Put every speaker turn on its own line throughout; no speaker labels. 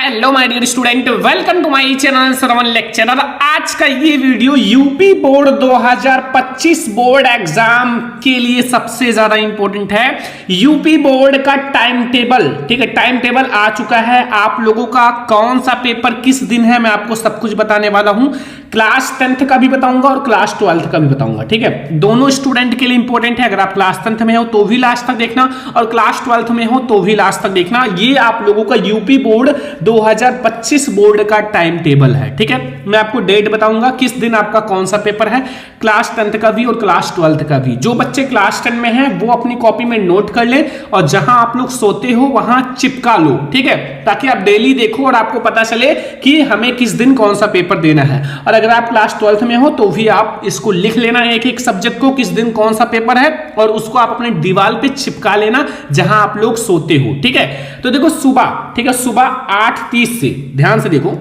Hello my dear student, welcome to my channel Shravan lecturer. आज का ये video UP board 2025 board exam के लिए सबसे ज्यादा इंपॉर्टेंट है। यूपी बोर्ड का टाइम टेबल, ठीक है, टाइम टेबल आ चुका है। आप लोगों का कौन सा पेपर किस दिन है मैं आपको सब कुछ बताने वाला हूं। क्लास 10th का भी बताऊंगा और क्लास 12th का भी बताऊंगा, ठीक है। दोनों स्टूडेंट के लिए इंपॉर्टेंट है। अगर आप क्लास 10th में हो तो भी लास्ट तक देखना और क्लास 12th में हो तो भी लास्ट तक देखना। ये आप लोगों का यूपी बोर्ड 2025 बोर्ड का टाइम टेबल है, ठीक है। मैं आपको डेट बताऊंगा किस दिन आपका कौन सा पेपर है, क्लास 10th का भी और क्लास 12th का भी। जो बच्चे क्लास 10 में हैं वो अपनी कॉपी में नोट कर ले और जहां आप लोग सोते हो वहां चिपका लो, ठीक है, ताकि आप डेली देखो और आपको पता चले कि हमें किस दिन कौन सा पेपर देना है। और अगर आप क्लास 12th में हो तो भी आप इसको लिख लेना, एक एक सब्जेक्ट को किस दिन कौन सा पेपर है, और उसको आप अपने दीवार पे चिपका लेना जहां आप लोग सोते हो, ठीक है। तो देखो सुबह, ठीक है, सुबह 8:30 से, ध्यान से देखो,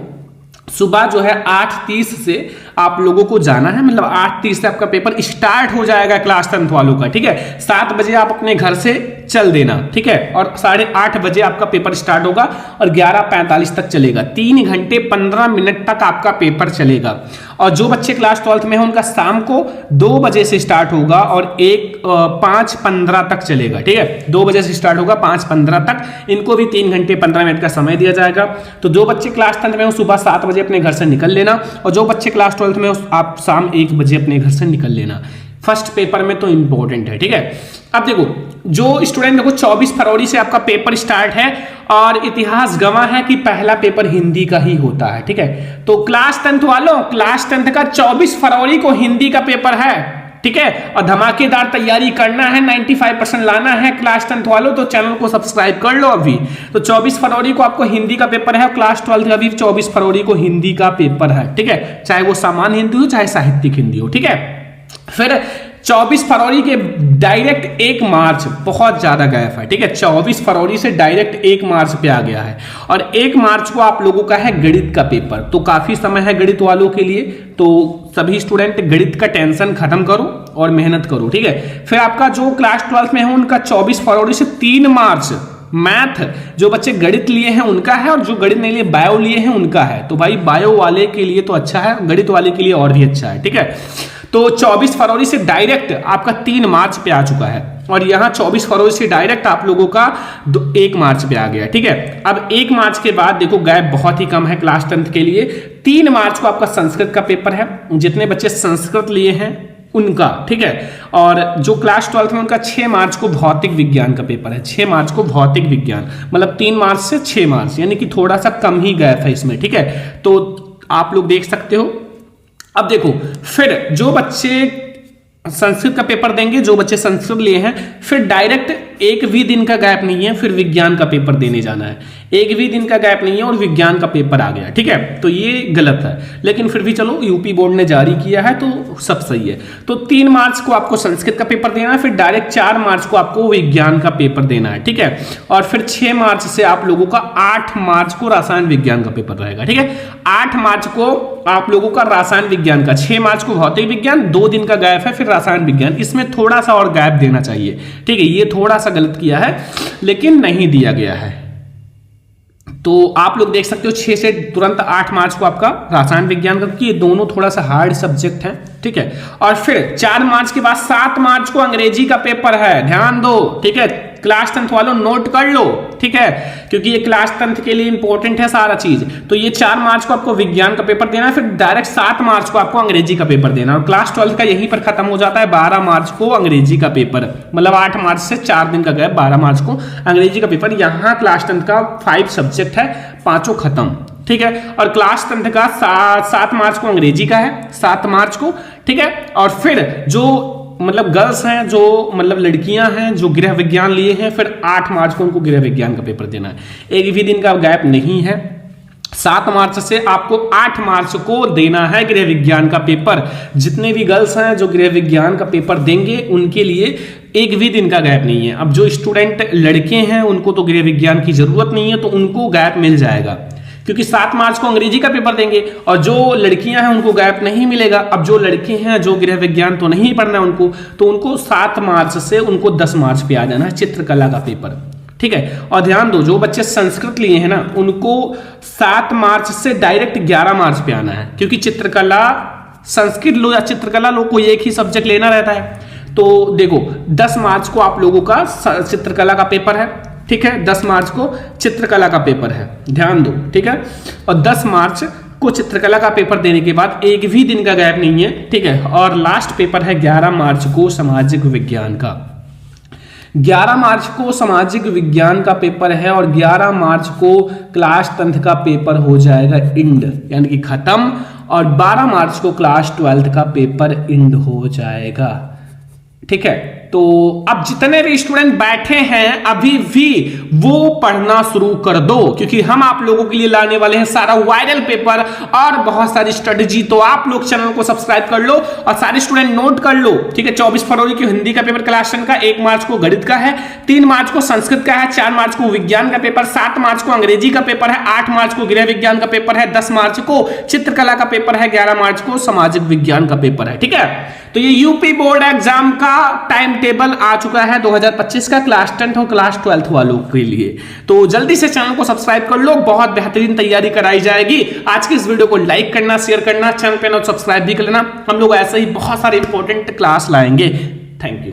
सुबह जो है 8:30 से आप लोगों को जाना है, मतलब 8:30 से आपका पेपर स्टार्ट हो जाएगा क्लास 10th वालों का, ठीक है। 7 बजे आप अपने घर से चल देना, ठीक है, और 8:30 बजे आपका पेपर स्टार्ट होगा और 11:45 तक चलेगा। 3 घंटे 15 मिनट तक आपका पेपर चलेगा। और जो बच्चे क्लास 12th में हैं उनका शाम को 2 बजे से स्टार्ट होगा और 5:15 तक चलेगा, ठीक है। 2 बजे से स्टार्ट होगा 5:15 तक, इनको भी 3 घंटे 15 मिनट का समय दिया जाएगा। तो जो बच्चे क्लास 10th में हो सुबह 7 बजे अपने घर से निकल लेना, और जो बच्चे क्लास 12th में हो आप शाम 1 बजे अपने घर से निकल लेना। फर्स्ट पेपर में तो इंपॉर्टेंट है, ठीक है। अब देखो, जो स्टूडेंट देखो 24 फरवरी से आपका पेपर स्टार्ट है और इतिहास गवाह है कि पहला पेपर हिंदी का ही होता है, ठीक है। तो क्लास 10th वालों, क्लास 10th का 24 फरवरी को हिंदी का पेपर है, ठीक है, और धमाकेदार तैयारी करना है, 95% लाना है क्लास 10th वालों। तो चैनल को सब्सक्राइब कर लो अभी। तो 24 फरवरी को आपको हिंदी का पेपर है और क्लास 12th का भी 24 फरवरी को हिंदी का पेपर है, ठीक है, चाहे वो सामान्य हिंदी हो चाहे साहित्यिक हिंदी हो, ठीक है। फिर 24 फरवरी के डायरेक्ट 1 मार्च, बहुत ज्यादा गैप है, ठीक है। 24 फरवरी से डायरेक्ट 1 मार्च पे आ गया है और 1 मार्च को आप लोगों का है गणित का पेपर। तो काफी समय है गणित वालों के लिए, तो सभी स्टूडेंट गणित का टेंशन खत्म करो और मेहनत करो, ठीक है। फिर आपका जो क्लास 12th में है उनका 24 फरवरी से 3 मार्च मैथ, जो बच्चे गणित लिए हैं उनका है और जो गणित नहीं लिए बायो लिए हैं उनका है। तो भाई बायो वाले के लिए तो अच्छा है, गणित वाले के लिए और भी अच्छा है, ठीक है। तो 24 फरवरी से डायरेक्ट आपका 3 मार्च पे आ चुका है और यहां 24 फरवरी से डायरेक्ट आप लोगों का 1 मार्च पे आ गया, ठीक है। अब 1 मार्च के बाद देखो गैप बहुत ही कम है क्लास 10th के लिए। 3 मार्च को आपका संस्कृत का पेपर है, जितने बच्चे संस्कृत लिए हैं उनका, ठीक है। और जो क्लास 12th में उनका 6 मार्च को भौतिक विज्ञान का पेपर है, 6 मार्च को भौतिक विज्ञान, मतलब 3 मार्च से 6 मार्च, यानी कि थोड़ा सा कम ही गैप है इसमें, ठीक है। तो आप लोग देख सकते हो। अब देखो, फिर जो बच्चे संस्कृत का पेपर देंगे, जो बच्चे संस्कृत लिए हैं, फिर डायरेक्ट एक भी दिन का गैप नहीं है, फिर विज्ञान का पेपर देने जाना है। एक भी दिन का गैप नहीं है और विज्ञान का पेपर आ गया, ठीक है। तो ये गलत है, लेकिन फिर भी चलो यूपी बोर्ड ने जारी किया है तो सब सही है। तो 3 मार्च को आपको संस्कृत का पेपर देना है, फिर डायरेक्ट 4 मार्च को आपको विज्ञान का पेपर देना है, ठीक है। और फिर 6 मार्च से आप लोगों का 8 मार्च को रसायन विज्ञान का पेपर रहेगा, ठीक है। 8 मार्च को आप लोगों का रसायन विज्ञान का, 6 मार्च को भौतिक विज्ञान, 2 दिन का गैप है, फिर रसायन विज्ञान। इसमें थोड़ा सा और गैप देना चाहिए, ठीक है। ये थोड़ा सा गलत किया है लेकिन नहीं दिया गया है। तो आप लोग देख सकते हो 6 से तुरंत 8 मार्च को आपका रसायन विज्ञान का, क्योंकि ये दोनों थोड़ा सा हार्ड सब्जेक्ट हैं, ठीक है। और फिर 4 मार्च के बाद 7 मार्च को अंग्रेजी का पेपर है, ध्यान दो, ठीक है। क्लास 10th वालों नोट कर लो, ठीक है, क्योंकि ये क्लास 10th के लिए इंपॉर्टेंट है सारा चीज। तो ये 4 मार्च को आपको विज्ञान का पेपर देना है, फिर डायरेक्ट 7 मार्च को आपको अंग्रेजी का पेपर देना है। और क्लास 12th का यहीं पर खत्म हो जाता है, 12 मार्च को अंग्रेजी का पेपर, मतलब 8 मार्च से 4 दिन का गैप, 12 मार्च को अंग्रेजी का पेपर। यहाँ क्लास 10th का 5 सब्जेक्ट है, 5 खत्म, ठीक है। और क्लास 10th का 7 मार्च को अंग्रेजी का है, 7 मार्च को, ठीक है। और फिर जो मतलब गर्ल्स हैं, जो मतलब लड़कियां हैं जो गृह विज्ञान लिए हैं, फिर 8 मार्च को उनको गृह विज्ञान का पेपर देना है। एक भी दिन का गैप नहीं है। 7 मार्च से आपको 8 मार्च को देना है गृह विज्ञान का पेपर। जितने भी गर्ल्स हैं जो गृह विज्ञान का पेपर देंगे उनके लिए एक भी दिन का गैप नहीं है। अब जो स्टूडेंट लड़के हैं उनको तो गृह विज्ञान की जरूरत नहीं है, तो उनको गैप मिल जाएगा, क्योंकि 7 मार्च को अंग्रेजी का पेपर देंगे। और जो लड़कियां हैं उनको गैप नहीं मिलेगा। अब जो लड़के हैं जो गृह विज्ञान तो नहीं पढ़ना है उनको, तो उनको 7 मार्च से उनको 10 मार्च पे आ जाना है चित्रकला का पेपर, ठीक है। और ध्यान दो, जो बच्चे संस्कृत लिए हैं ना उनको 7 मार्च से डायरेक्ट 11 मार्च पे आना है, क्योंकि चित्रकला संस्कृत लो या चित्रकला लो कोई एक ही सब्जेक्ट लेना रहता है। तो देखो 10 मार्च को आप लोगों का चित्रकला का पेपर है, ठीक है, 10 मार्च को चित्रकला का पेपर है, ध्यान दो, ठीक है। और 10 मार्च को चित्रकला का पेपर देने के बाद एक भी दिन का गैप नहीं है, ठीक है। और लास्ट पेपर है 11 मार्च को सामाजिक विज्ञान का। 11 मार्च को सामाजिक विज्ञान का पेपर है और 11 मार्च को क्लास 10th का पेपर हो जाएगा इंड, यानी कि खत्म। और 12 मार्च को क्लास 12th का पेपर इंड हो जाएगा, ठीक है। तो अब जितने भी स्टूडेंट बैठे हैं अभी भी वो पढ़ना शुरू कर दो, क्योंकि हम आप लोगों के लिए लाने वाले हैं सारा वायरल पेपर और बहुत सारी स्ट्रेटजी। तो आप लोग चैनल को सब्सक्राइब कर लो और सारे स्टूडेंट नोट कर लो, ठीक है। 24 फरवरी को हिंदी का पेपर क्लास 10 का, 1 मार्च को गणित का है, 3 मार्च को संस्कृत का है, 4 मार्च को विज्ञान का पेपर, 7 मार्च को अंग्रेजी का पेपर है, 8 मार्च को गृह विज्ञान का पेपर है, 10 मार्च को चित्रकला का पेपर है, 11 मार्च को सामाजिक विज्ञान का पेपर है, ठीक है। तो ये यूपी बोर्ड एग्जाम का टाइम टेबल आ चुका है 2025 का क्लास 10th और क्लास 12th वालों के लिए। तो जल्दी से चैनल को सब्सक्राइब कर लो, बहुत बेहतरीन तैयारी कराई जाएगी। आज की इस वीडियो को लाइक करना, शेयर करना, चैनल पे सब्सक्राइब भी कर लेना। हम लोग ऐसे ही बहुत सारे इंपॉर्टेंट क्लास लाएंगे। Thank you.